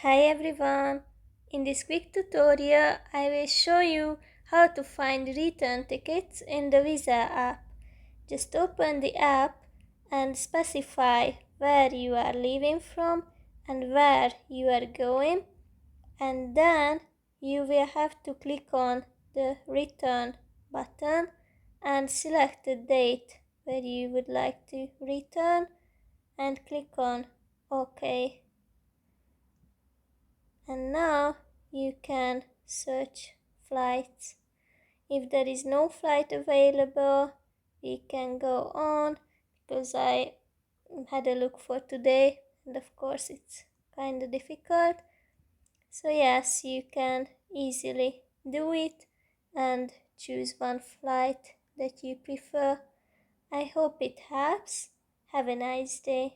Hi everyone! In this quick tutorial, I will show you how to find return tickets in the Wizz app. Just open the app and specify where you are leaving from and where you are going, and then you will have to click on the return button and select the date where you would like to return and click on OK. And now you can search flights. If there is no flight available, we can go on because I had a look for today and of course it's kind of difficult. So yes, you can easily do it and choose one flight that you prefer. I hope it helps. Have a nice day.